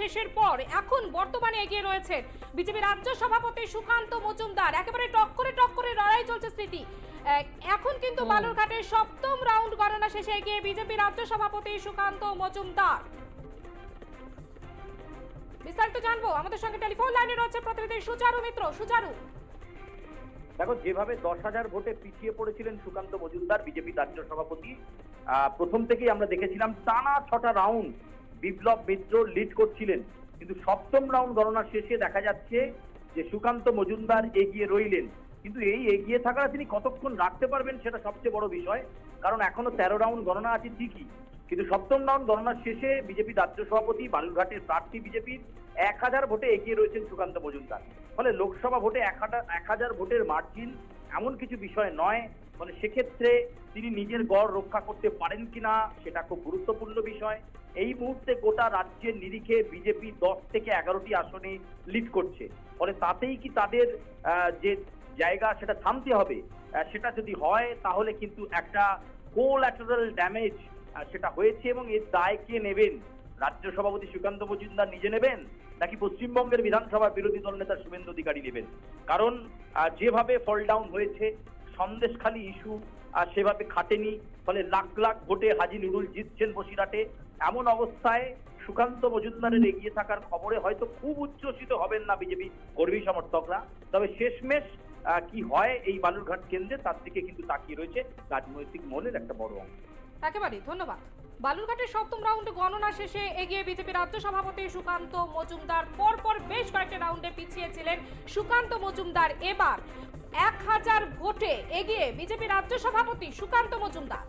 শেষের পর এখন বর্তমানে এগিয়ে রয়েছে বিজেপি রাজ্য সভাপতি সুকান্ত মজুমদার। একেবারে টক্করে লড়াই চলছে স্মৃতি। এখন কিন্তু বালুরঘাটের সপ্তম রাউন্ড গণনা শেষে এগিয়ে বিজেপি রাজ্য সভাপতি সুকান্ত মজুমদার। বিস্তারিত জানবো, আমাদের সঙ্গে টেলিফোন লাইনে রয়েছে প্রতিনিধি সুচারু মিত্র। সুচারু, দেখো, যেভাবে 10,000 ভোটে পিছিয়ে পড়েছিলেন সুকান্ত মজুমদার বিজেপি রাজ্য সভাপতি, প্রথম থেকেই আমরা দেখেছিলাম টানা 6টা রাউন্ড বিপ্লব মিত্র লিড করছিলেন, কিন্তু সপ্তম রাউন্ড গণনা শেষে দেখা যাচ্ছে যে সুকান্ত মজুমদার এগিয়ে রইলেন। কিন্তু এই এগিয়ে থাকাটা তিনি কতক্ষণ রাখতে পারবেন সেটা সবচেয়ে বড় বিষয়, কারণ এখনো 13 রাউন্ড গণনা আছে ঠিকই, কিন্তু সপ্তম রাউন্ড গণনার শেষে বিজেপি রাজ্য সভাপতি বালুরঘাটের প্রার্থী বিজেপির 1000 ভোটে এগিয়ে রয়েছেন সুকান্ত মজুমদার। ফলে লোকসভা ভোটে 1000 ভোটের মার্জিন এমন কিছু বিষয় নয়, মানে সেক্ষেত্রে তিনি নিজের গড় রক্ষা করতে পারেন কিনা সেটা খুব গুরুত্বপূর্ণ বিষয়। এই মুহূর্তে গোটা রাজ্যের নিরিখে বিজেপি 10 থেকে 11টি আসনে লিড করছে, ফলে তাতেই কি তাদের যে জায়গা সেটা থামতে হবে, সেটা যদি হয় তাহলে কিন্তু একটা কোল্যাটারাল ড্যামেজ সেটা হয়েছে, এবং এর দায় কে নেবেন? রাজ্য সভাপতি সুকান্ত মজুমদার নিজে নেবেন, নাকি পশ্চিমবঙ্গের বিধানসভার বিরোধী দল নেতা শুভেন্দু অধিকারী নেবেন? কারণ যেভাবে ফল ডাউন হয়েছে, সন্দেশখালী ইস্যু সেভাবে খাটেনি, ফলে লাখ লাখ ভোটে হাজি নুরুল জিতছেন বসিরহাটে। এমন অবস্থায় সুকান্ত মজুমদারের এগিয়ে থাকার খবরে হয়তো খুব উচ্ছ্বসিত হবেন না বিজেপি কর্মী সমর্থকরা, তবে শেষমেশ কি হয় এই বালুরঘাট কেন্দ্রে তার দিকে কিন্তু তাকিয়ে রয়েছে রাজনৈতিক মহলের একটা বড় অংশ। একেবারে ধন্যবাদ। বালুরঘাটের সপ্তম রাউন্ড গণনা শেষে এগিয়ে বিজেপি রাজ্য সভাপতি সুকান্ত মজুমদার। পরপর বেশ কয়েকটি রাউন্ডে পিছিয়ে ছিলেন সুকান্ত মজুমদার। এবার 1000 ভোটে এগিয়ে বিজেপি রাজ্য সভাপতি সুকান্ত মজুমদার।